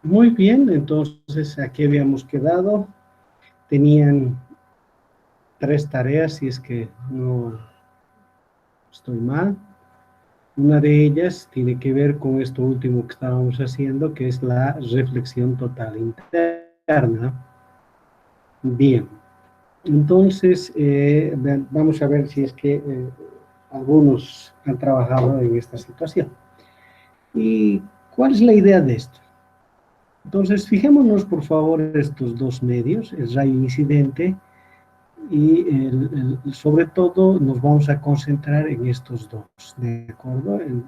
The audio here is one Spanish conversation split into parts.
Muy bien, entonces aquí habíamos quedado. Tenían 3 tareas, si es que no estoy mal. Una de ellas tiene que ver con esto último que estábamos haciendo, que es la reflexión total interna. Bien, entonces vamos a ver si es que algunos han trabajado en esta situación. ¿Y cuál es la idea de esto? Entonces, fijémonos por favor estos dos medios, el rayo incidente y sobre todo nos vamos a concentrar en estos dos, ¿de acuerdo? En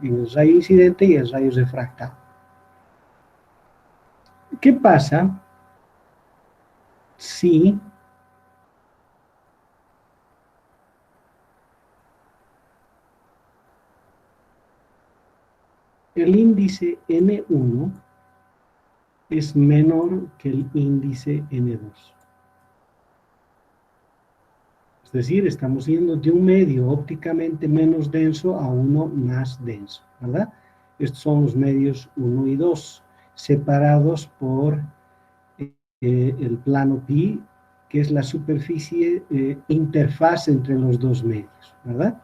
el rayo incidente y el rayo refractado. ¿Qué pasa si el índice N1 es menor que el índice N2? Es decir, estamos yendo de un medio ópticamente menos denso a uno más denso, ¿verdad? Estos son los medios 1 y 2, separados por el plano pi, que es la superficie interfaz entre los dos medios, ¿verdad?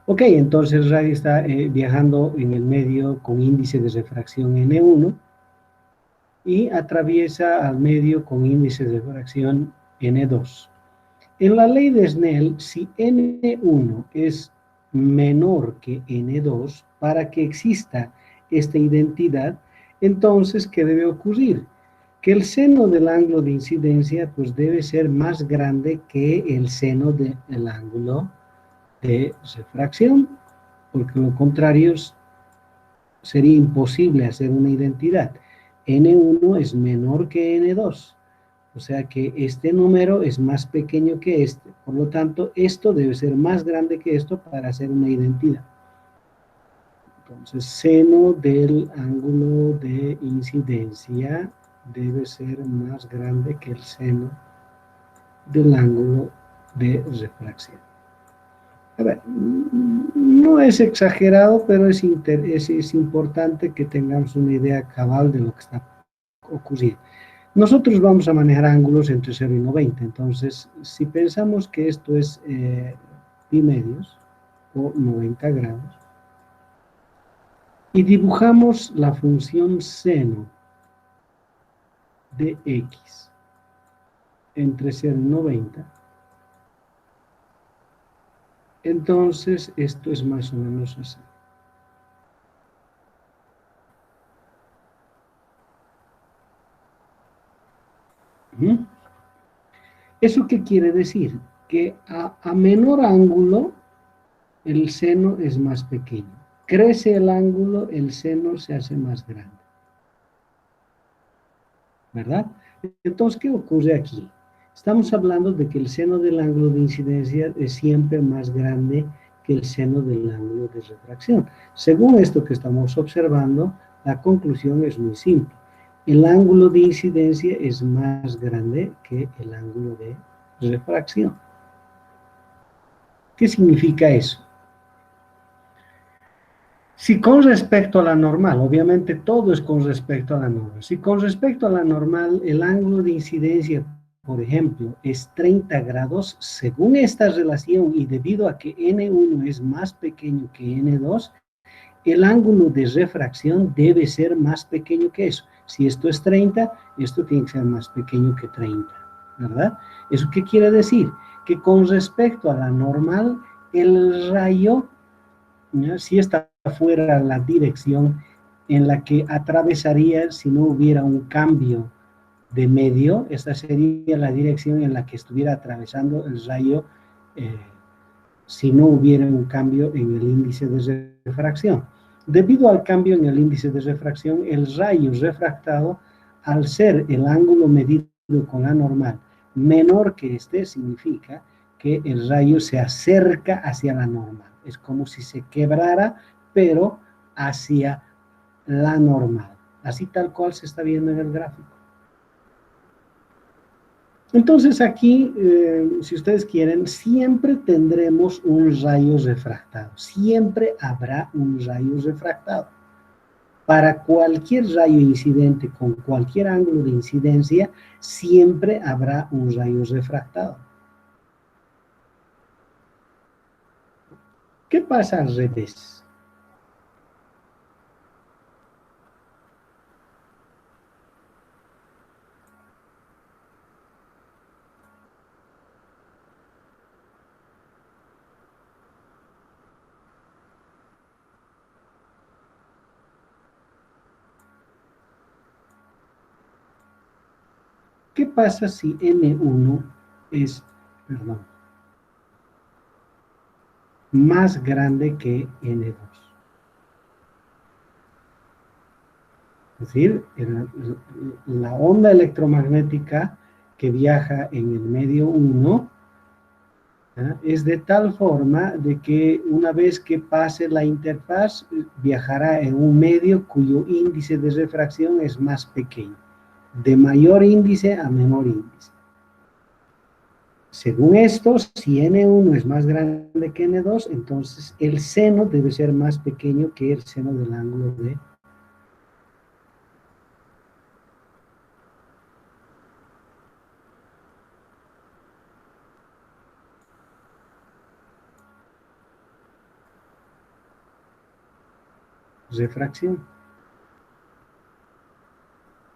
Ok, entonces el radio está viajando en el medio con índice de refracción N1 y atraviesa al medio con índice de refracción N2. En la ley de Snell, si N1 es menor que N2, para que exista esta identidad, entonces, ¿qué debe ocurrir? Que el seno del ángulo de incidencia pues debe ser más grande que el seno del ángulo de refracción, porque lo contrario sería imposible hacer una identidad. N1 es menor que N2, o sea que este número es más pequeño que este, por lo tanto esto debe ser más grande que esto para hacer una identidad. Entonces, seno del ángulo de incidencia debe ser más grande que el seno del ángulo de refracción. A ver, no es exagerado, pero es importante que tengamos una idea cabal de lo que está ocurriendo. Nosotros vamos a manejar ángulos entre 0 y 90, entonces si pensamos que esto es pi medios o 90 grados, y dibujamos la función seno de x entre 0 y 90, entonces esto es más o menos así. ¿Eso qué quiere decir? Que a menor ángulo el seno es más pequeño. Crece el ángulo, el seno se hace más grande. ¿Verdad? Entonces, ¿qué ocurre aquí? Estamos hablando de que el seno del ángulo de incidencia es siempre más grande que el seno del ángulo de refracción. Según esto que estamos observando, la conclusión es muy simple. El ángulo de incidencia es más grande que el ángulo de refracción. ¿Qué significa eso? Si con respecto a la normal, obviamente todo es con respecto a la normal, si con respecto a la normal el ángulo de incidencia, por ejemplo, es 30 grados, según esta relación y debido a que N1 es más pequeño que N2, el ángulo de refracción debe ser más pequeño que eso. Si esto es 30, esto tiene que ser más pequeño que 30, ¿verdad? ¿Eso qué quiere decir? Que con respecto a la normal, el rayo, ¿ya?, si está fuera la dirección en la que atravesaría si no hubiera un cambio de medio, esta sería la dirección en la que estuviera atravesando el rayo si no hubiera un cambio en el índice de refracción. Debido al cambio en el índice de refracción, el rayo refractado, al ser el ángulo medido con la normal menor que este, significa que el rayo se acerca hacia la normal. Es como si se quebrara, pero hacia la normal. Así tal cual se está viendo en el gráfico. Entonces aquí, si ustedes quieren, siempre tendremos un rayo refractado. Siempre habrá un rayo refractado. Para cualquier rayo incidente con cualquier ángulo de incidencia, siempre habrá un rayo refractado. ¿Qué pasa al revés? ¿Qué pasa si N1 es, perdón, más grande que N2? Es decir, la onda electromagnética que viaja en el medio 1 es de tal forma de que una vez que pase la interfaz, viajará en un medio cuyo índice de refracción es más pequeño, de mayor índice a menor índice. Según esto, si N1 es más grande que N2, entonces el seno debe ser más pequeño que el seno del ángulo de refracción.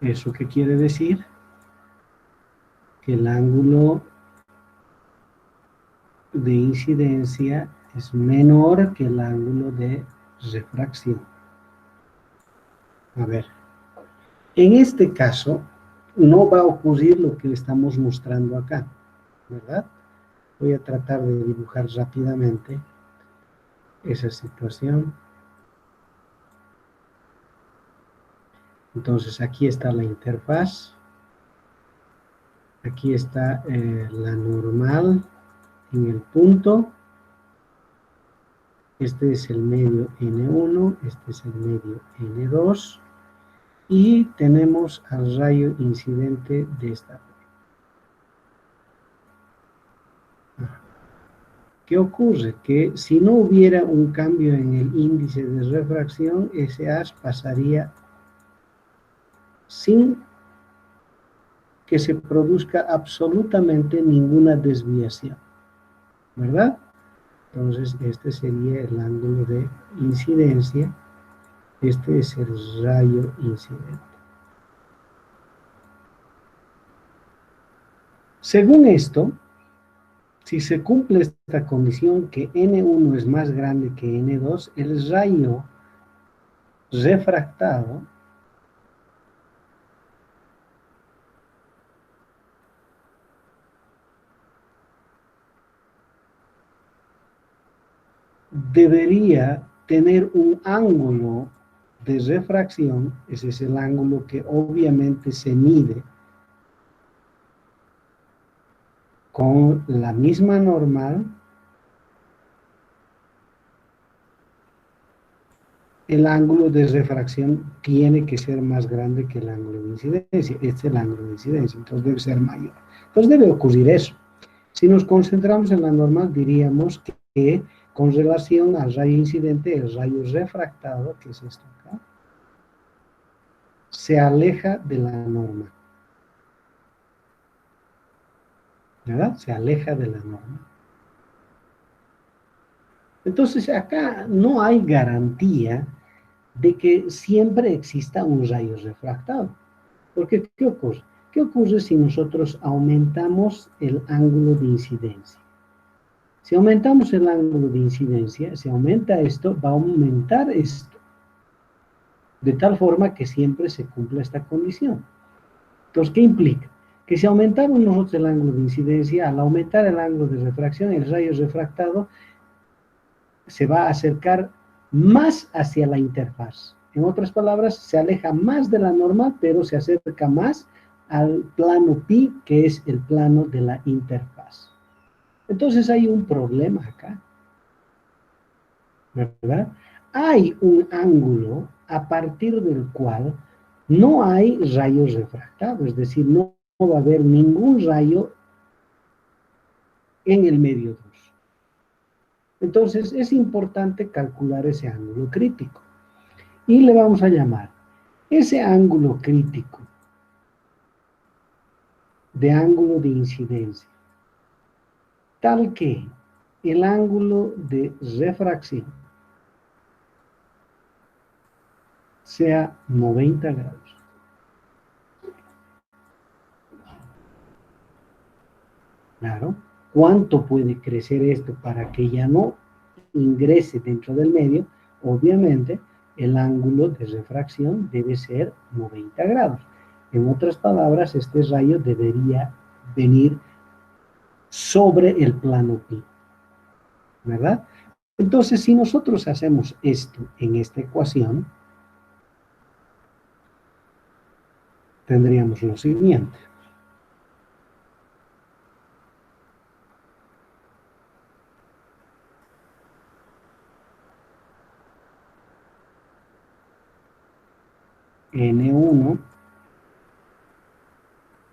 ¿Eso qué quiere decir? Que el ángulo de incidencia es menor que el ángulo de refracción. A ver, en este caso no va a ocurrir lo que estamos mostrando acá, ¿verdad? Voy a tratar de dibujar rápidamente esa situación. Entonces aquí está la interfaz, aquí está la normal en el punto, este es el medio N1, este es el medio N2, y tenemos al rayo incidente de esta forma. ¿Qué ocurre? Que si no hubiera un cambio en el índice de refracción, ese haz pasaría sin que se produzca absolutamente ninguna desviación, ¿verdad? Entonces, este sería el ángulo de incidencia, este es el rayo incidente. Según esto, si se cumple esta condición que N1 es más grande que N2, el rayo refractado debería tener un ángulo de refracción, ese es el ángulo que obviamente se mide con la misma normal, el ángulo de refracción tiene que ser más grande que el ángulo de incidencia. Este es el ángulo de incidencia, entonces debe ser mayor. Entonces debe ocurrir eso. Si nos concentramos en la normal, diríamos que con relación al rayo incidente, el rayo refractado, que es esto acá, se aleja de la norma. ¿Verdad? Se aleja de la norma. Entonces acá no hay garantía de que siempre exista un rayo refractado. Porque, ¿qué ocurre? ¿Qué ocurre si nosotros aumentamos el ángulo de incidencia? Si aumentamos el ángulo de incidencia, si aumenta esto, va a aumentar esto. De tal forma que siempre se cumpla esta condición. Entonces, ¿qué implica? Que si aumentamos nosotros el ángulo de incidencia, al aumentar el ángulo de refracción, el rayo refractado se va a acercar más hacia la interfaz. En otras palabras, se aleja más de la norma, pero se acerca más al plano pi, que es el plano de la interfaz. Entonces hay un problema acá, ¿verdad? Hay un ángulo a partir del cual no hay rayos refractados, es decir, no va a haber ningún rayo en el medio 2. Entonces es importante calcular ese ángulo crítico. Y le vamos a llamar ese ángulo crítico de ángulo de incidencia, tal que el ángulo de refracción sea 90 grados. Claro. ¿Cuánto puede crecer esto para que ya no ingrese dentro del medio? Obviamente, el ángulo de refracción debe ser 90 grados. En otras palabras, este rayo debería venir sobre el plano pi, ¿verdad? Entonces, si nosotros hacemos esto en esta ecuación, tendríamos lo siguiente. N1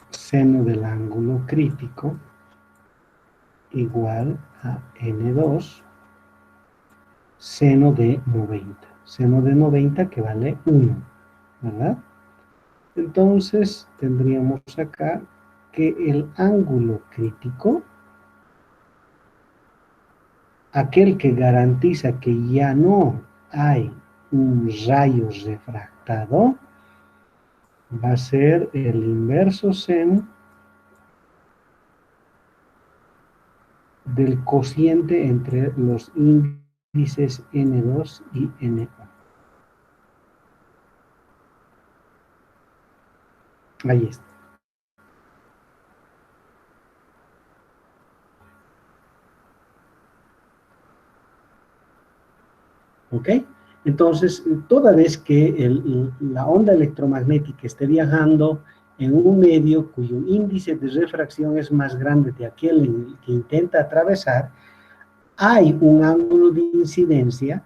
seno del ángulo crítico igual a N2 seno de 90. Seno de 90 que vale 1, ¿verdad? Entonces tendríamos acá que el ángulo crítico, aquel que garantiza que ya no hay un rayo refractado, va a ser el inverso seno del cociente entre los índices N2 y N1. Ahí está. ¿Ok? Entonces, toda vez que la onda electromagnética esté viajando en un medio cuyo índice de refracción es más grande de aquel que intenta atravesar, hay un ángulo de incidencia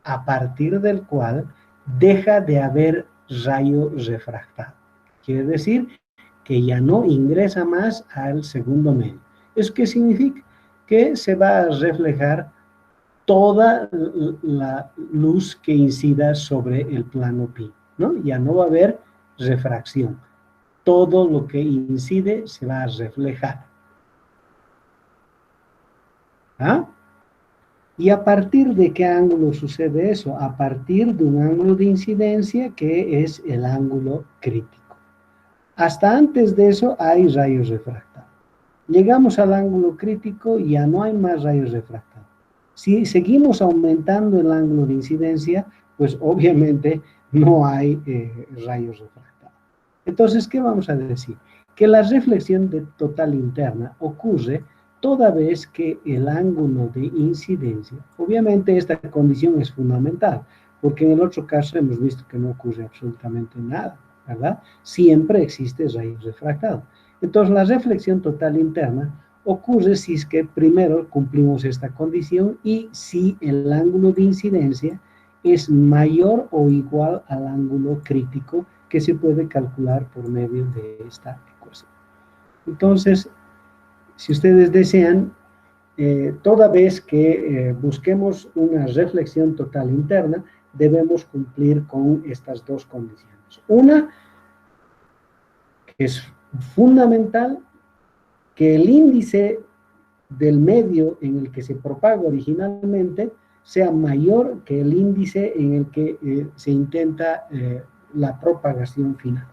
a partir del cual deja de haber rayo refractado. Quiere decir que ya no ingresa más al segundo medio. ¿Eso qué significa? Que se va a reflejar toda la luz que incida sobre el plano pi, ¿no? Ya no va a haber refracción. Todo lo que incide se va a reflejar. ¿Ah? ¿Y a partir de qué ángulo sucede eso? A partir de un ángulo de incidencia que es el ángulo crítico. Hasta antes de eso hay rayos refractados. Llegamos al ángulo crítico y ya no hay más rayos refractados. Si seguimos aumentando el ángulo de incidencia, pues obviamente no hay rayos refractados. Entonces, ¿qué vamos a decir? Que la reflexión total interna ocurre toda vez que el ángulo de incidencia, obviamente esta condición es fundamental, porque en el otro caso hemos visto que no ocurre absolutamente nada, ¿verdad? Siempre existe rayos refractados. Entonces, la reflexión total interna ocurre si es que primero cumplimos esta condición y si el ángulo de incidencia es mayor o igual al ángulo crítico que se puede calcular por medio de esta ecuación. Entonces, si ustedes desean, toda vez que busquemos una reflexión total interna, debemos cumplir con estas dos condiciones. Una, que es fundamental, que el índice del medio en el que se propaga originalmente sea mayor que el índice en el que se intenta la propagación final.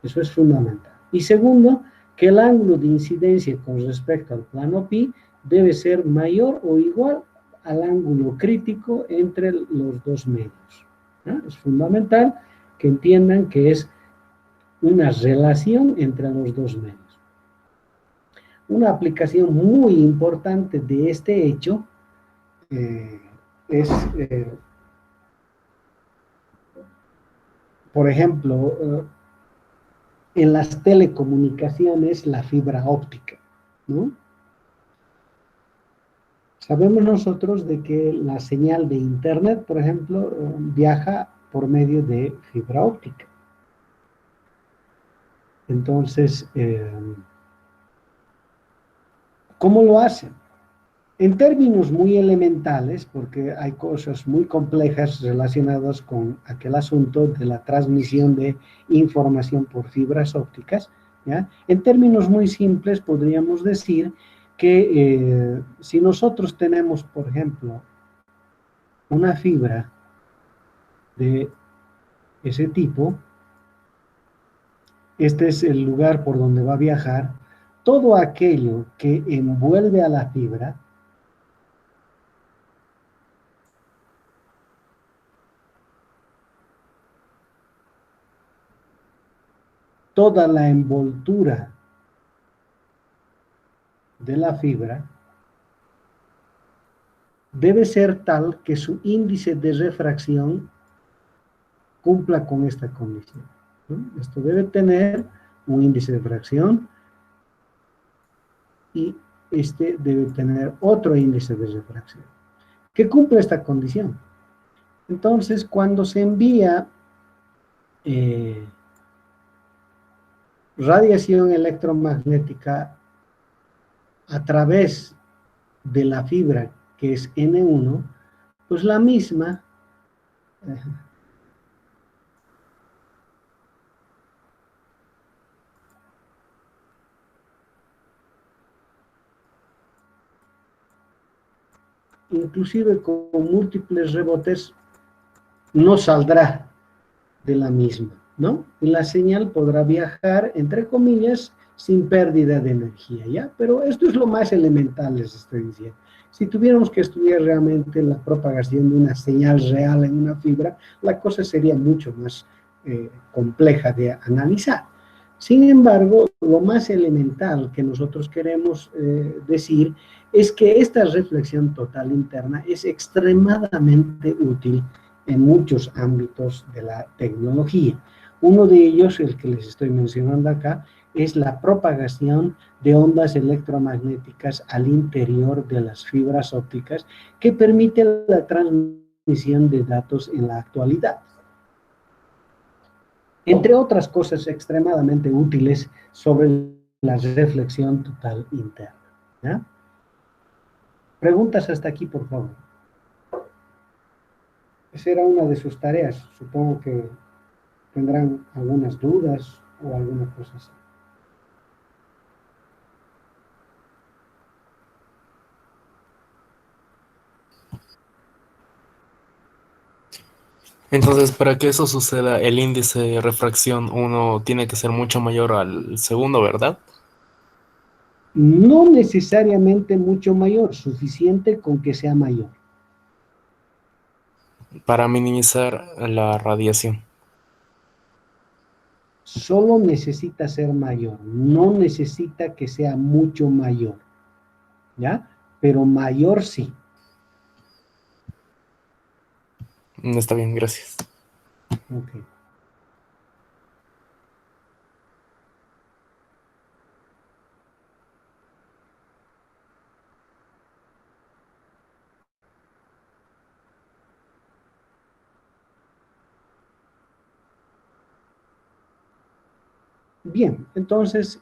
Eso es fundamental. Y segundo, que el ángulo de incidencia con respecto al plano pi debe ser mayor o igual al ángulo crítico entre los dos medios. ¿No? Es fundamental que entiendan que es una relación entre los dos medios. Una aplicación muy importante de este hecho es, por ejemplo, en las telecomunicaciones, la fibra óptica, ¿no? Sabemos nosotros de que la señal de Internet, por ejemplo, viaja por medio de fibra óptica. Entonces, ¿cómo lo hacen? En términos muy elementales, porque hay cosas muy complejas relacionadas con aquel asunto de la transmisión de información por fibras ópticas, ¿ya? En términos muy simples podríamos decir que si nosotros tenemos, por ejemplo, una fibra de ese tipo, este es el lugar por donde va a viajar, todo aquello que envuelve a la fibra, toda la envoltura de la fibra debe ser tal que su índice de refracción cumpla con esta condición, ¿no? Esto debe tener un índice de fracción y este debe tener otro índice de refracción que cumple esta condición. Entonces, cuando se envía radiación electromagnética a través de la fibra que es N1, pues la misma inclusive con múltiples rebotes, no saldrá de la misma, ¿no? Y la señal podrá viajar, entre comillas, sin pérdida de energía, ¿ya? Pero esto es lo más elemental, les estoy diciendo. Si tuviéramos que estudiar realmente la propagación de una señal real en una fibra, la cosa sería mucho más compleja de analizar. Sin embargo, lo más elemental que nosotros queremos decir es que esta reflexión total interna es extremadamente útil en muchos ámbitos de la tecnología. Uno de ellos, el que les estoy mencionando acá, es la propagación de ondas electromagnéticas al interior de las fibras ópticas que permite la transmisión de datos en la actualidad. Entre otras cosas extremadamente útiles sobre la reflexión total interna, ¿ya? Preguntas hasta aquí, por favor. Esa era una de sus tareas. Supongo que tendrán algunas dudas o alguna cosa así. Entonces, para que eso suceda, el índice de refracción uno tiene que ser mucho mayor al segundo, ¿verdad? No necesariamente mucho mayor, suficiente con que sea mayor. Para minimizar la radiación. Solo necesita ser mayor, no necesita que sea mucho mayor, ¿ya? Pero mayor sí. Está bien, gracias. Ok. Bien, entonces,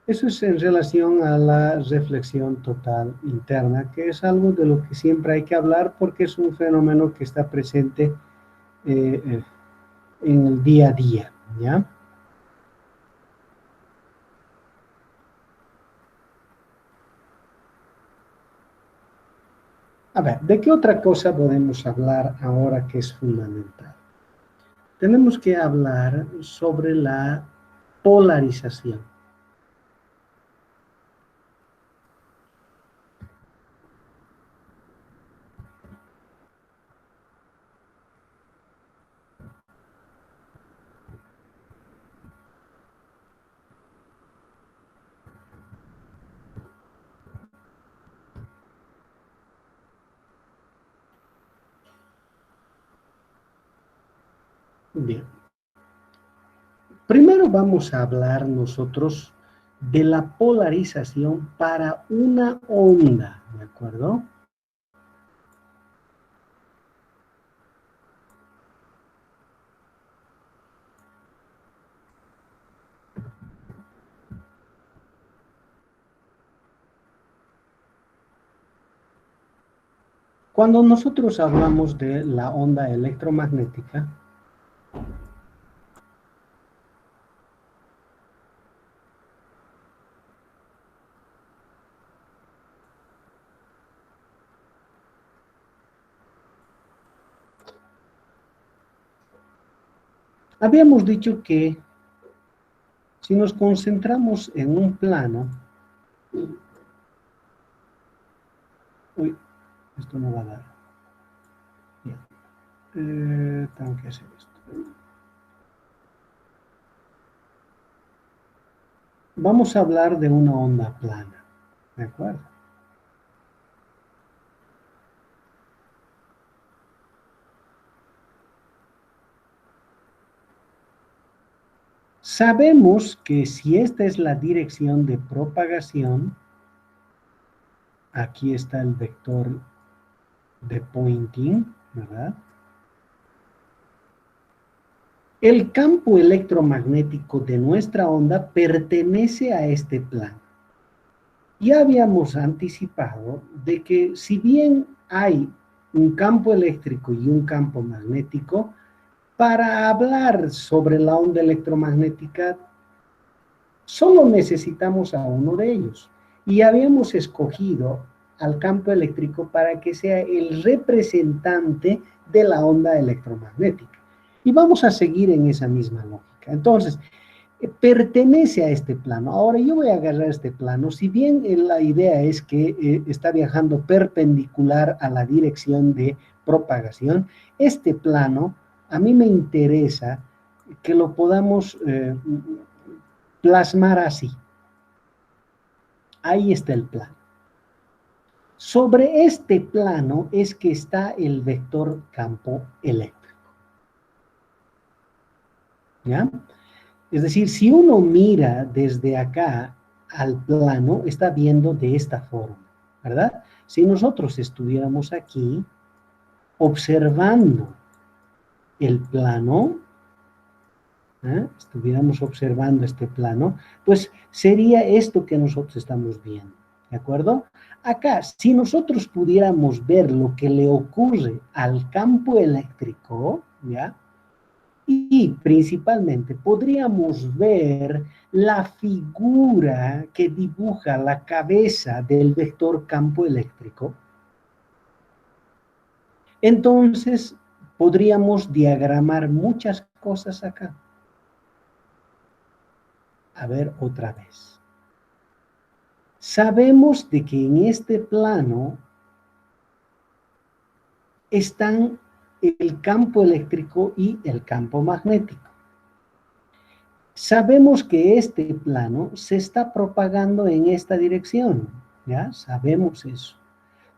eso es en relación a la reflexión total interna, que es algo de lo que siempre hay que hablar porque es un fenómeno que está presente en el día a día, ¿ya? A ver, ¿de qué otra cosa podemos hablar ahora que es fundamental? Tenemos que hablar sobre la polarización. Bien. Primero vamos a hablar nosotros de la polarización para una onda, ¿de acuerdo? Cuando nosotros hablamos de la onda electromagnética, habíamos dicho que si nos concentramos en un plano, uy, esto no va a dar. Bien. Tengo que hacer esto. Vamos a hablar de una onda plana, ¿de acuerdo? Sabemos que si esta es la dirección de propagación, aquí está el vector de Poynting, ¿verdad? El campo electromagnético de nuestra onda pertenece a este plano. Ya habíamos anticipado de que si bien hay un campo eléctrico y un campo magnético, para hablar sobre la onda electromagnética solo necesitamos a uno de ellos. Y habíamos escogido al campo eléctrico para que sea el representante de la onda electromagnética. Y vamos a seguir en esa misma lógica. Entonces, pertenece a este plano. Ahora yo voy a agarrar este plano, si bien la idea es que está viajando perpendicular a la dirección de propagación, este plano a mí me interesa que lo podamos plasmar así. Ahí está el plano. Sobre este plano es que está el vector campo eléctrico. ¿Ya? Es decir, si uno mira desde acá al plano, está viendo de esta forma, ¿verdad? Si nosotros estuviéramos aquí observando el plano, estuviéramos observando este plano, pues sería esto que nosotros estamos viendo, ¿de acuerdo? Acá, si nosotros pudiéramos ver lo que le ocurre al campo eléctrico, ¿ya? Y principalmente podríamos ver la figura que dibuja la cabeza del vector campo eléctrico. Entonces podríamos diagramar muchas cosas acá. A ver, otra vez. Sabemos de que en este plano están el campo eléctrico y el campo magnético. Sabemos que este plano se está propagando en esta dirección, ¿ya? Sabemos eso.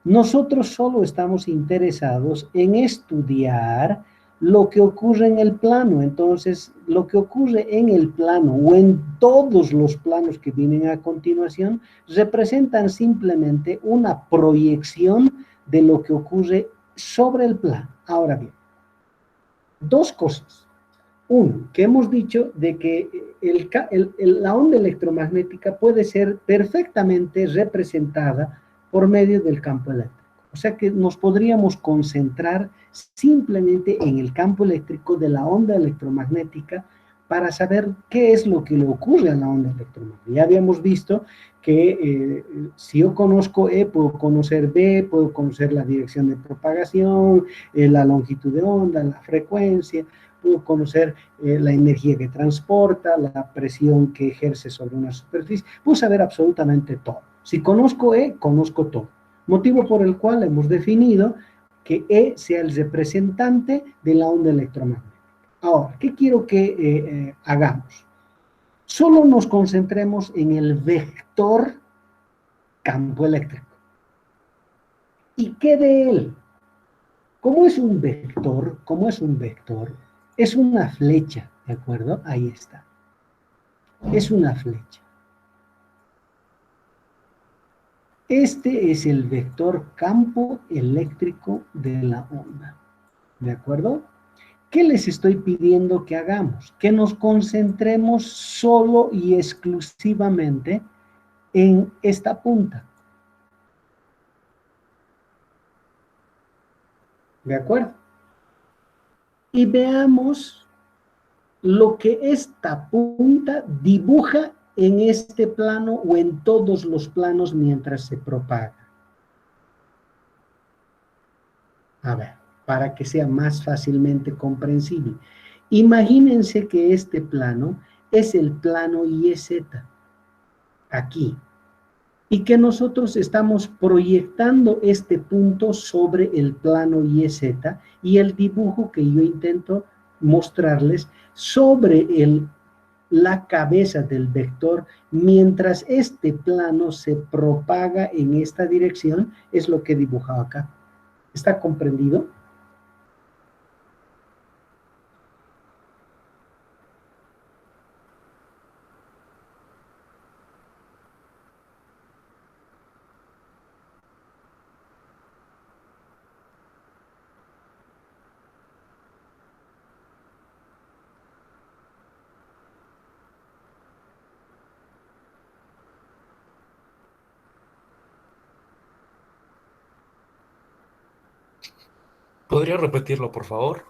Nosotros solo estamos interesados en estudiar lo que ocurre en el plano. Entonces, lo que ocurre en el plano o en todos los planos que vienen a continuación representan simplemente una proyección de lo que ocurre sobre el plano. Ahora bien, dos cosas. Uno, que hemos dicho de que la onda electromagnética puede ser perfectamente representada por medio del campo eléctrico. O sea que nos podríamos concentrar simplemente en el campo eléctrico de la onda electromagnética para saber qué es lo que le ocurre a la onda electromagnética. Ya habíamos visto que si yo conozco E, puedo conocer B, puedo conocer la dirección de propagación, la longitud de onda, la frecuencia, puedo conocer la energía que transporta, la presión que ejerce sobre una superficie, puedo saber absolutamente todo. Si conozco E, conozco todo. Motivo por el cual hemos definido que E sea el representante de la onda electromagnética. Ahora, ¿qué quiero que hagamos? Solo nos concentremos en el vector campo eléctrico. ¿Y qué de él? ¿Cómo es un vector? ¿Cómo es un vector? Es una flecha, ¿de acuerdo? Ahí está. Es una flecha. Este es el vector campo eléctrico de la onda, ¿de acuerdo? ¿Qué les estoy pidiendo que hagamos? Que nos concentremos solo y exclusivamente en esta punta. ¿De acuerdo? Y veamos lo que esta punta dibuja en este plano o en todos los planos mientras se propaga. A ver, para que sea más fácilmente comprensible. Imagínense que este plano es el plano YZ, aquí, y que nosotros estamos proyectando este punto sobre el plano YZ y el dibujo que yo intento mostrarles sobre la cabeza del vector mientras este plano se propaga en esta dirección, es lo que he dibujado acá. ¿Está comprendido? ¿Podría repetirlo, por favor?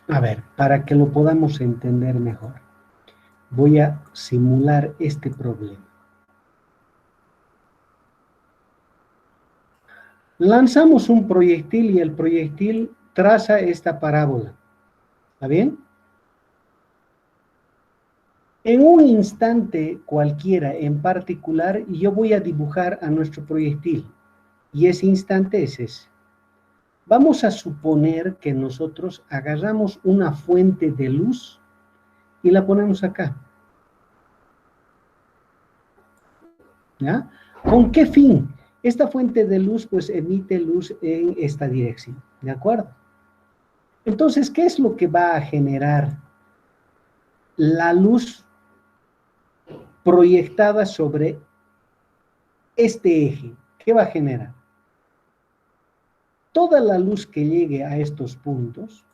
A ver, para que lo podamos entender mejor, voy a simular este problema. Lanzamos un proyectil y el proyectil traza esta parábola. ¿Está bien? En un instante cualquiera en particular, yo voy a dibujar a nuestro proyectil. Y ese instante es ese. Vamos a suponer que nosotros agarramos una fuente de luz y la ponemos acá. ¿Ya? ¿Con qué fin? Esta fuente de luz pues emite luz en esta dirección. ¿De acuerdo? Entonces, ¿qué es lo que va a generar la luz proyectada sobre este eje? ¿Qué va a generar? Toda la luz que llegue a estos puntos,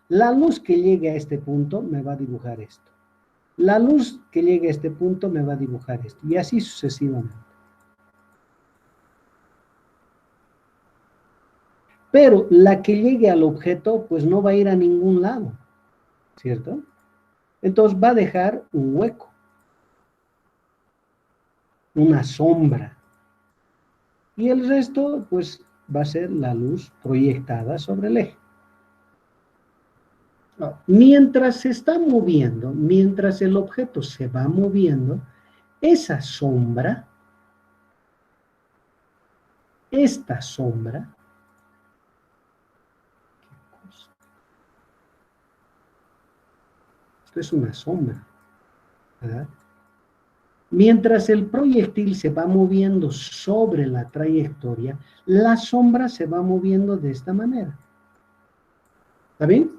la luz que llegue a este punto me va a dibujar esto. La luz que llegue a este punto me va a dibujar esto. Y así sucesivamente. Pero la que llegue al objeto, pues no va a ir a ningún lado. ¿Cierto? Entonces va a dejar un hueco. Una sombra. Y el resto, pues, va a ser la luz proyectada sobre el eje. Mientras se está moviendo, mientras el objeto se va moviendo, esa sombra, esta sombra, esto es una sombra, ¿verdad? Mientras el proyectil se va moviendo sobre la trayectoria, la sombra se va moviendo de esta manera. ¿Está bien?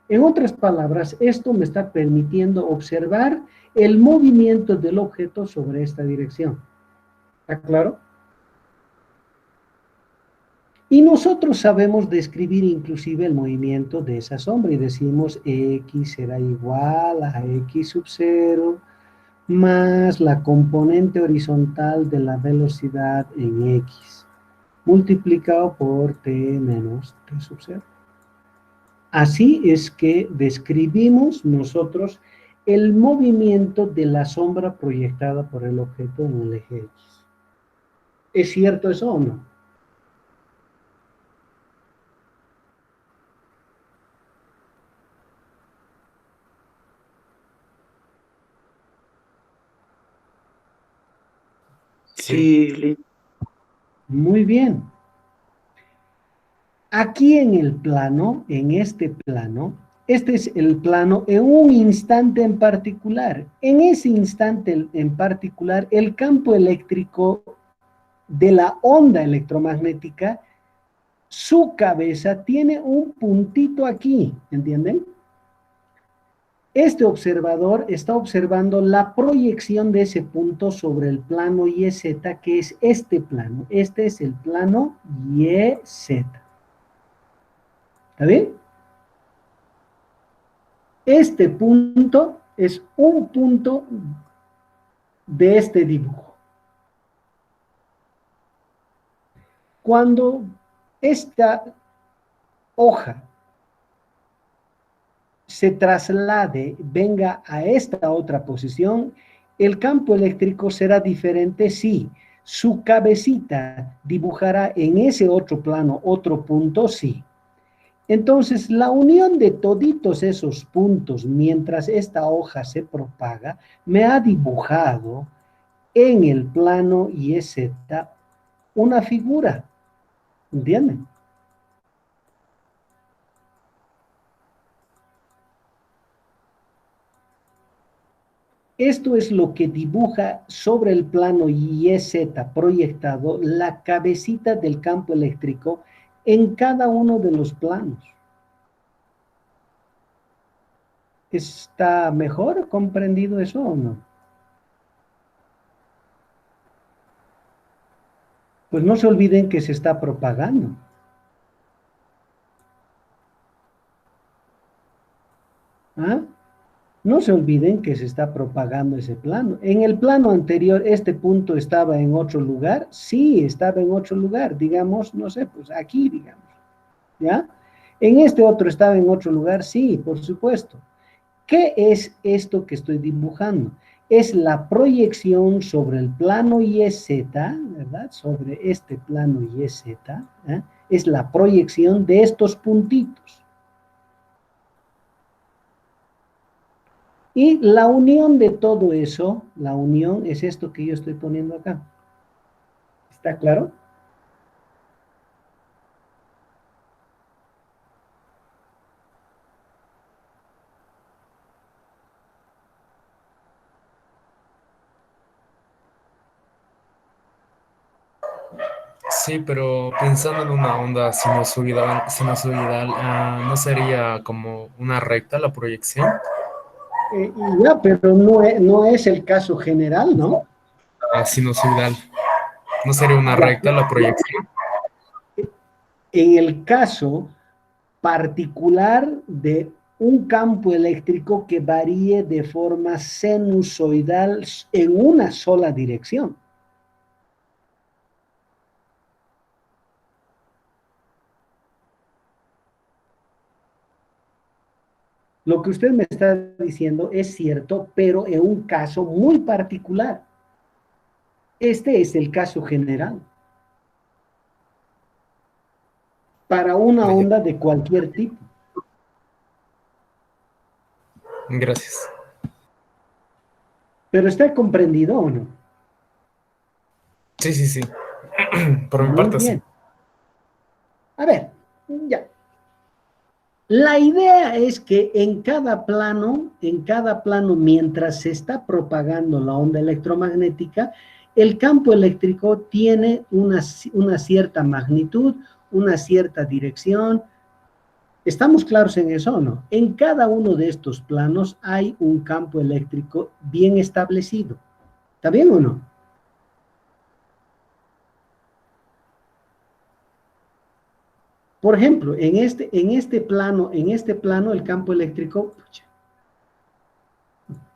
En otras palabras, esto me está permitiendo observar el movimiento del objeto sobre esta dirección. ¿Está claro? Y nosotros sabemos describir inclusive el movimiento de esa sombra y decimos X será igual a X sub 0 más la componente horizontal de la velocidad en X multiplicado por T menos T sub 0. Así es que describimos nosotros el movimiento de la sombra proyectada por el objeto en el eje X. ¿Es cierto eso o no? Sí. Muy bien. Aquí en el plano, en este plano, este es el plano en un instante en particular. En ese instante en particular, el campo eléctrico de la onda electromagnética, su cabeza tiene un puntito aquí, ¿entienden? Este observador está observando la proyección de ese punto sobre el plano YZ, que es este plano. Este es el plano YZ. ¿Está bien? Este punto Es un punto de este dibujo. Cuando esta hoja se traslade, venga a esta otra posición, el campo eléctrico será diferente, sí. Su cabecita dibujará en ese otro plano otro punto, sí. Entonces, la unión de toditos esos puntos mientras esta hoja se propaga, me ha dibujado en el plano YZ una figura, ¿entienden? Esto es lo que dibuja sobre el plano YZ proyectado la cabecita del campo eléctrico en cada uno de los planos. ¿Está mejor comprendido eso o no? Pues no se olviden que se está propagando. ¿Ah? No se olviden que se está propagando ese plano. En el plano anterior, ¿este punto estaba en otro lugar? Sí, estaba en otro lugar, digamos, no sé, pues aquí, digamos, ¿ya? En este otro estaba en otro lugar, sí, por supuesto. ¿Qué es esto que estoy dibujando? Es la proyección sobre el plano YZ, ¿verdad? Sobre este plano YZ, ¿eh? Es la proyección de estos puntitos. Y la unión de todo eso, la unión es esto que yo estoy poniendo acá. ¿Está claro? Sí, pero pensando en una onda sinusoidal, ¿no sería como una recta la proyección? Y ya, pero no es el caso general, ¿no? Sinusoidal, ¿no sería una Ya, recta la proyección? en el caso particular de un campo eléctrico que varíe de forma sinusoidal en una sola dirección. Lo que usted me está diciendo es cierto, pero en un caso muy particular. Este es el caso general. Para una Ah, ya. onda de cualquier tipo. Gracias. ¿Pero está comprendido o no? Sí, sí, sí. Por mi Muy parte, sí. bien. A ver, ya. La idea es que en cada plano, mientras se está propagando la onda electromagnética, el campo eléctrico tiene una cierta magnitud, una cierta dirección. ¿Estamos claros en eso o no? En cada uno de estos planos hay un campo eléctrico bien establecido. ¿Está bien o no? Por ejemplo, en este plano el campo eléctrico,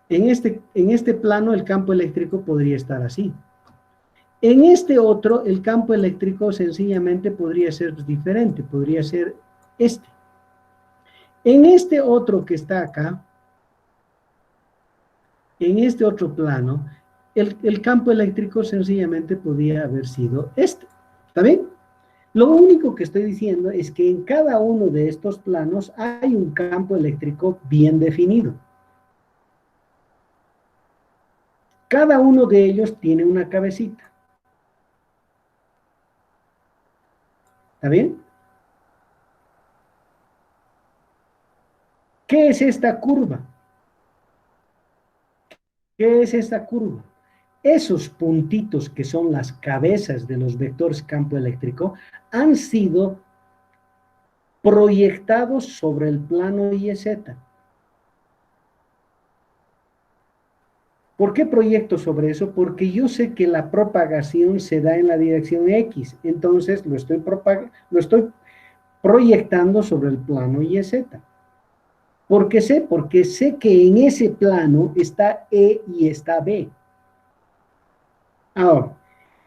en este plano el campo eléctrico podría estar así. En este otro, el campo eléctrico sencillamente podría ser diferente, podría ser este. En este otro que está acá, en este otro plano, el campo eléctrico sencillamente podría haber sido este. ¿Está bien? Lo único que estoy diciendo es que en cada uno de estos planos hay un campo eléctrico bien definido. Cada uno de ellos tiene una cabecita. ¿Está bien? ¿Qué es esta curva? ¿Qué es esta curva? Esos puntitos que son las cabezas de los vectores campo eléctrico han sido proyectados sobre el plano YZ. ¿Por qué proyecto sobre eso? Porque yo sé que la propagación se da en la dirección X, entonces lo estoy proyectando sobre el plano YZ. ¿Por qué sé? Porque sé que en ese plano está E y está B. Ahora,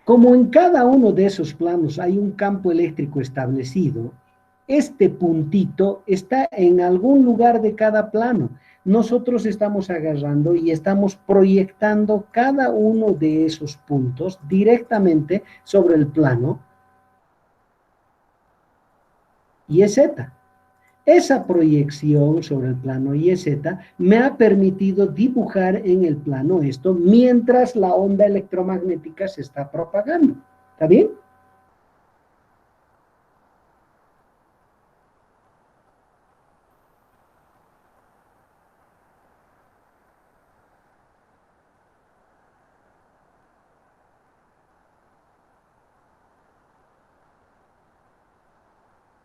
como en cada uno de esos planos hay un campo eléctrico establecido, este puntito está en algún lugar de cada plano. Nosotros estamos agarrando y estamos proyectando cada uno de esos puntos directamente sobre el plano YZ. Esa proyección sobre el plano YZ me ha permitido dibujar en el plano esto mientras la onda electromagnética se está propagando. ¿Está bien?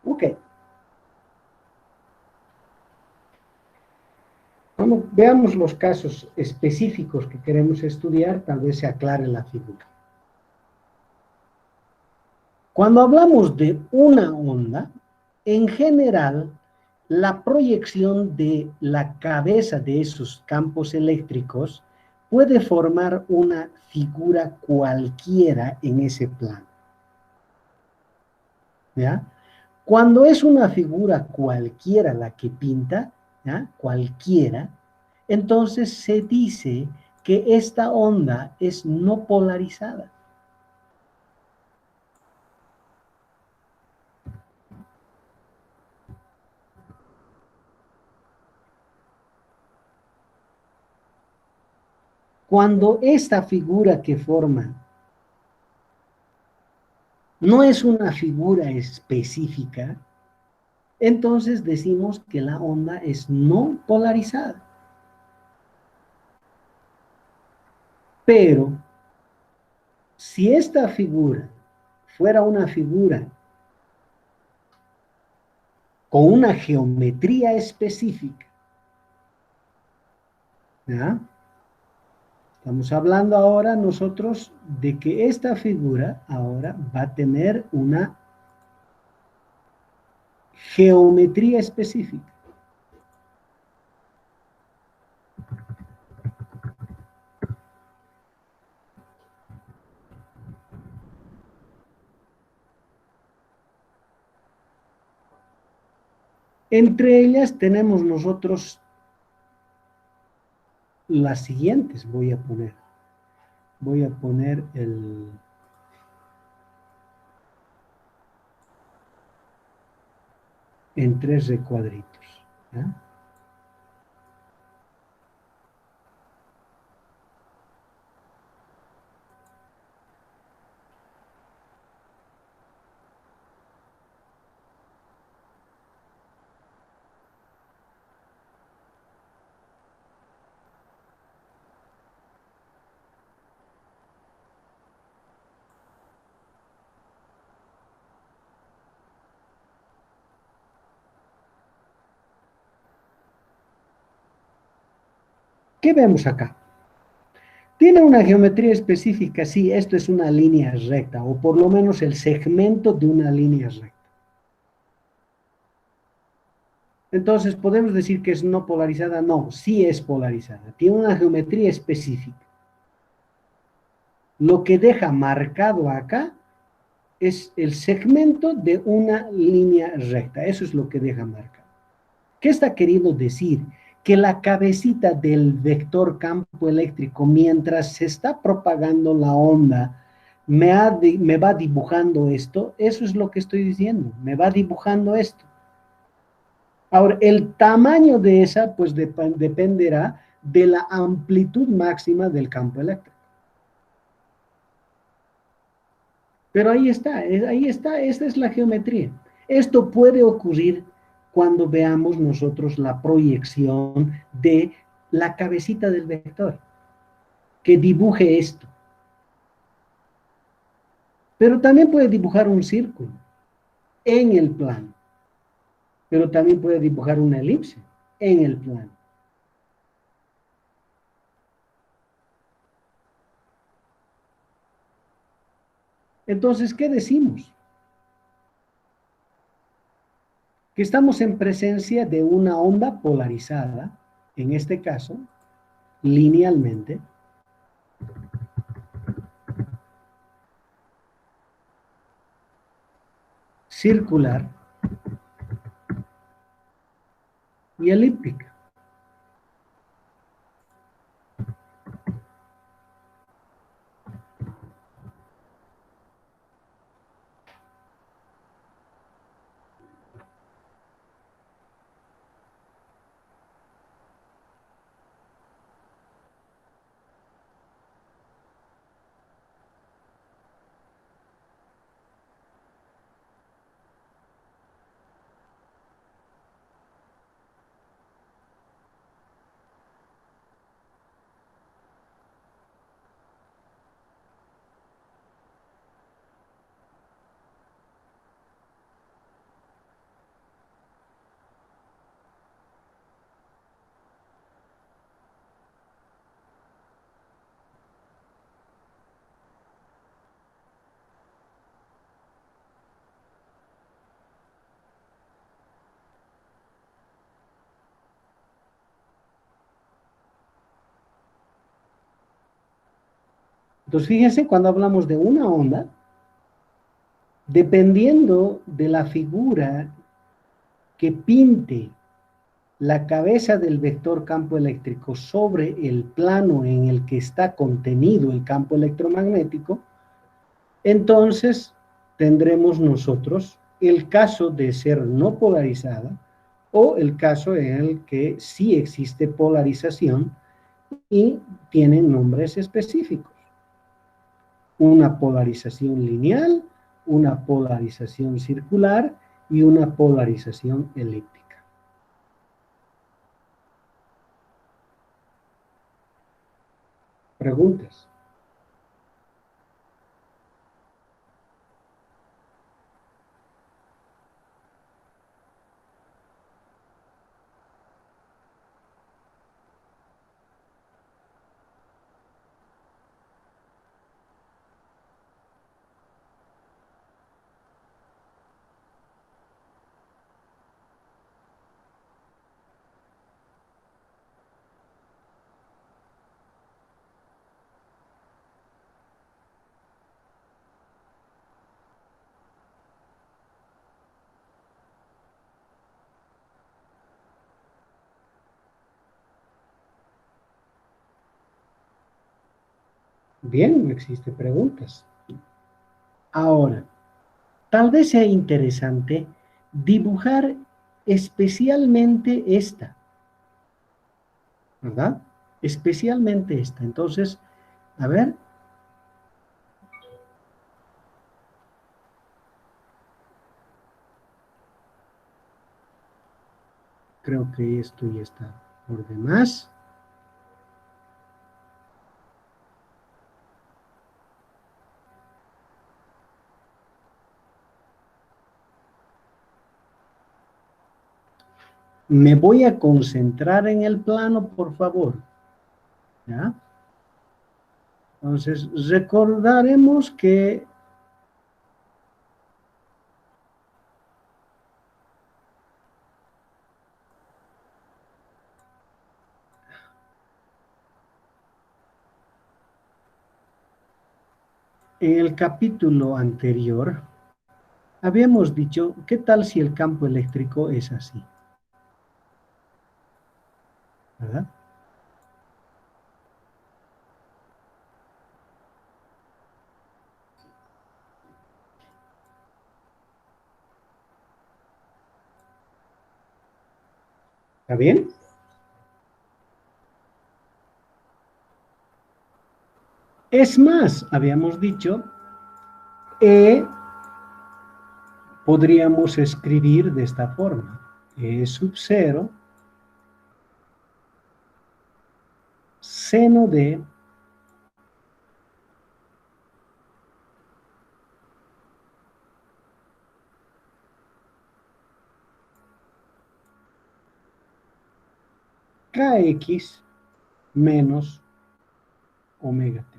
Ok. Veamos los casos específicos que queremos estudiar, tal vez se aclare la figura. Cuando hablamos de una onda, en general, la proyección de la cabeza de esos campos eléctricos puede formar una figura cualquiera en ese plano. ¿Ya? Cuando es una figura cualquiera la que pinta, ¿ya? Cualquiera, entonces se dice que esta onda es no polarizada. Cuando esta figura que forma no es una figura específica, entonces decimos que la onda es no polarizada. Pero si esta figura fuera una figura con una geometría específica, ¿ya? Estamos hablando ahora nosotros de que esta figura ahora va a tener una geometría específica. Entre ellas tenemos nosotros las siguientes, voy a poner. Voy a poner en tres recuadritos. ¿Ya? ¿Qué vemos acá? Tiene una geometría específica, sí, esto es una línea recta, o por lo menos el segmento de una línea recta. Entonces, ¿podemos decir que es no polarizada? No, sí es polarizada. Tiene una geometría específica. Lo que deja marcado acá es el segmento de una línea recta. Eso es lo que deja marcado. ¿Qué está queriendo decir? Que la cabecita del vector campo eléctrico, mientras se está propagando la onda, me va dibujando esto. Eso es lo que estoy diciendo. Me va dibujando esto. Ahora, el tamaño de esa, pues dependerá de la amplitud máxima del campo eléctrico. Pero ahí está, esta es la geometría. Esto puede ocurrir cuando veamos nosotros la proyección de la cabecita del vector, que dibuje esto. Pero también puede dibujar un círculo en el plano, pero también puede dibujar una elipse en el plano. Entonces, ¿qué decimos? que estamos en presencia de una onda polarizada, en este caso, linealmente, circular y elíptica. Entonces, fíjense, cuando hablamos de una onda, dependiendo de la figura que pinte la cabeza del vector campo eléctrico sobre el plano en el que está contenido el campo electromagnético, entonces tendremos nosotros el caso de ser no polarizada o el caso en el que sí existe polarización y tienen nombres específicos. Una polarización lineal, una polarización circular y una polarización elíptica. ¿Preguntas? Bien, no existe preguntas. Ahora, tal vez sea interesante dibujar especialmente esta, ¿verdad? Especialmente esta. Entonces, a ver. Creo que esto ya está por demás. Me voy a concentrar en el plano, por favor. ¿Ya? Entonces, recordaremos que en el capítulo anterior habíamos dicho, ¿qué tal si el campo eléctrico es así? ¿Verdad? ¿Está bien? Es más, habíamos dicho, podríamos escribir de esta forma. E sub 0 seno de kx menos omega t.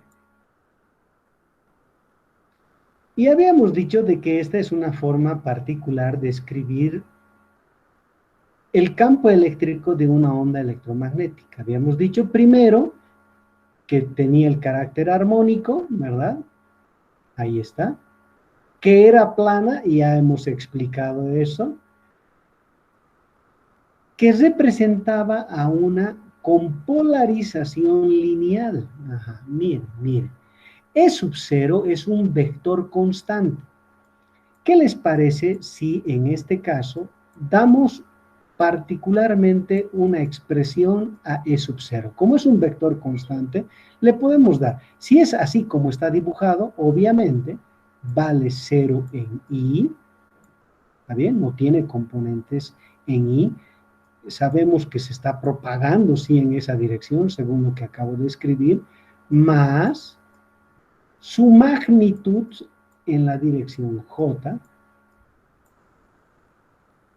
Y habíamos dicho de que esta es una forma particular de escribir el campo eléctrico de una onda electromagnética. Habíamos dicho primero que tenía el carácter armónico, ¿verdad? Ahí está. Que era plana, y ya hemos explicado eso. Que representaba a una con polarización lineal. Ajá, miren, miren. E sub 0 es un vector constante. ¿Qué les parece si en este caso damos particularmente una expresión a E sub 0? Como es un vector constante, le podemos dar, si es así como está dibujado, obviamente vale 0 en I, ¿está bien? No tiene componentes en I. Sabemos que se está propagando, sí, en esa dirección, según lo que acabo de escribir, más su magnitud en la dirección J,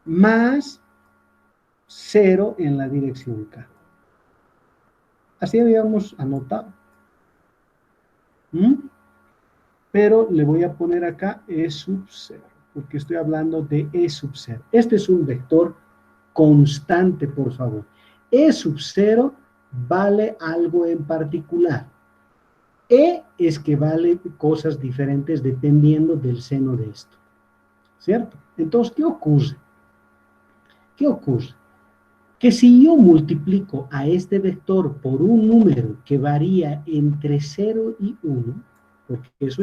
más 0 en la dirección K. Así habíamos anotado. ¿Mm? Pero le voy a poner acá E sub 0, porque estoy hablando de E sub 0. Este es un vector constante, por favor. E sub 0 vale algo en particular. E es que vale cosas diferentes dependiendo del seno de esto. ¿Cierto? Entonces, ¿qué ocurre? ¿Qué ocurre? Que si yo multiplico a este vector por un número que varía entre 0 y 1, porque eso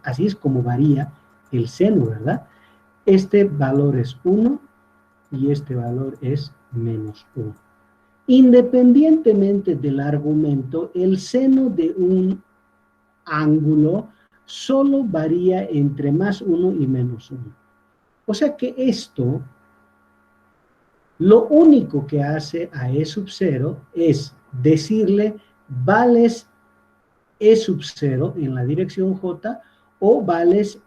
así es como varía el seno, ¿verdad? Este valor es 1 y este valor es menos 1. Independientemente del argumento, el seno de un ángulo solo varía entre más 1 y menos 1. O sea que esto, lo único que hace a E sub 0 es decirle vales E sub 0 en la dirección J o vales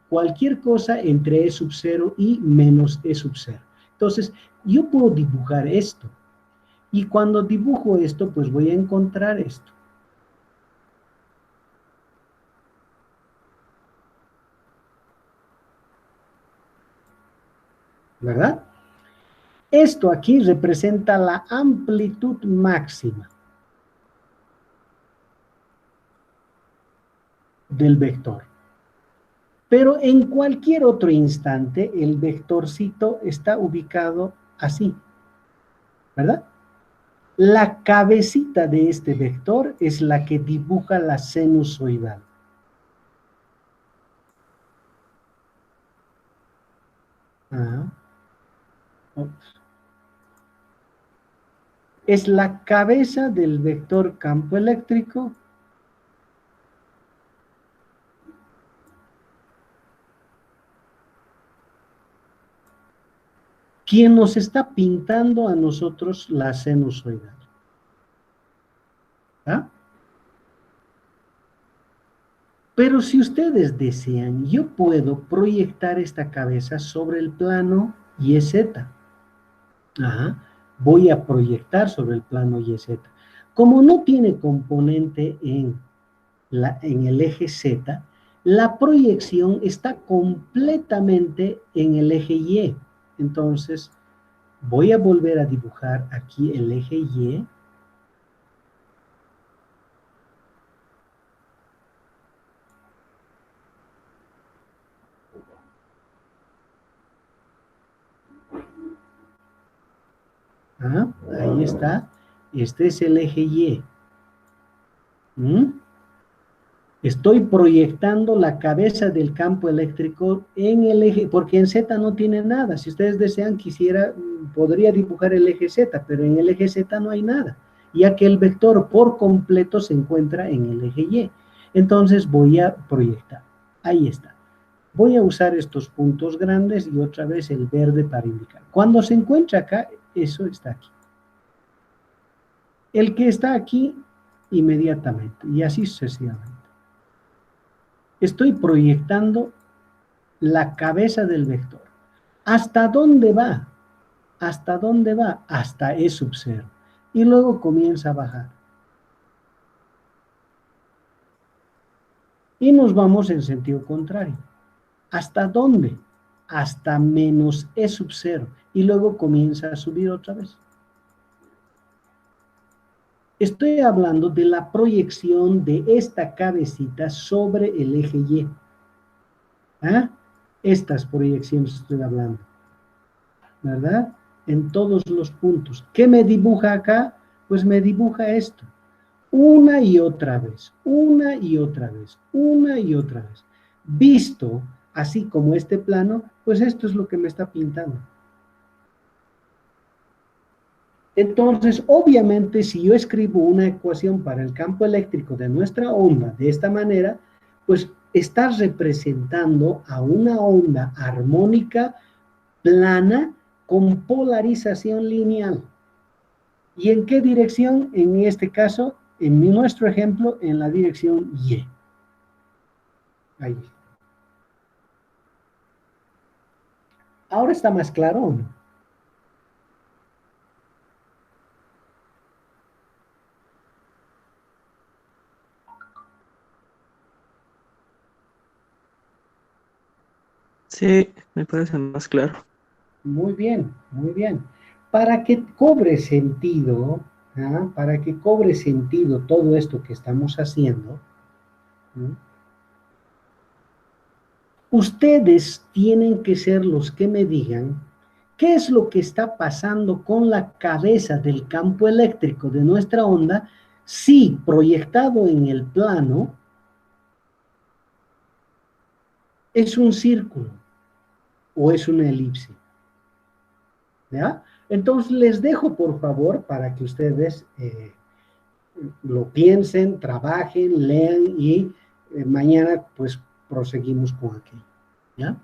cualquier cosa entre E sub 0 y menos E sub 0. Entonces, yo puedo dibujar esto. Y cuando dibujo esto, pues voy a encontrar esto. ¿Verdad? Esto aquí representa la amplitud máxima del vector. Pero en cualquier otro instante, el vectorcito está ubicado así, ¿verdad? La cabecita de este vector es la que dibuja la sinusoidal. Es la cabeza del vector campo eléctrico quien nos está pintando a nosotros la sinusoidal. ¿Ah? Pero si ustedes desean, yo puedo proyectar esta cabeza sobre el plano YZ. Ajá. Voy a proyectar sobre el plano YZ. Como no tiene componente en el eje Z, la proyección está completamente en el eje Y. Entonces, voy a volver a dibujar aquí el eje Y. Ahí está. Este es el eje Y. Estoy proyectando la cabeza del campo eléctrico en el eje, porque en Z no tiene nada. Si ustedes desean, podría dibujar el eje Z, pero en el eje Z no hay nada, ya que el vector por completo se encuentra en el eje Y. Entonces voy a proyectar. Ahí está. Voy a usar estos puntos grandes y otra vez el verde para indicar. Cuando se encuentra acá, eso está aquí. El que está aquí, inmediatamente, y así sucesivamente. Estoy proyectando la cabeza del vector. ¿Hasta dónde va? ¿Hasta dónde va? Hasta E sub 0. Y luego comienza a bajar. Y nos vamos en sentido contrario. ¿Hasta dónde? hasta menos E sub 0 y luego comienza a subir otra vez. Estoy hablando de la proyección de esta cabecita sobre el eje Y. ¿Ah? Estas proyecciones estoy hablando, ¿verdad? En todos los puntos. ¿Qué me dibuja acá? Pues me dibuja esto. Una y otra vez, una y otra vez, una y otra vez. Visto así como este plano, pues esto es lo que me está pintando. Entonces, obviamente, si yo escribo una ecuación para el campo eléctrico de nuestra onda de esta manera, pues está representando a una onda armónica plana con polarización lineal. ¿Y en qué dirección? En este caso, en nuestro ejemplo, en la dirección Y. Ahí. ¿Ahora está más claro o no? Sí, me parece más claro. Muy bien, muy bien. Para que cobre sentido, ¿ah? Para que cobre sentido todo esto que estamos haciendo, ¿no? Ustedes tienen que ser los que me digan qué es lo que está pasando con la cabeza del campo eléctrico de nuestra onda si proyectado en el plano es un círculo o es una elipse. ¿Ya? Entonces les dejo por favor para que ustedes lo piensen, trabajen, lean y mañana pues proseguimos con aquello. ¿Ya?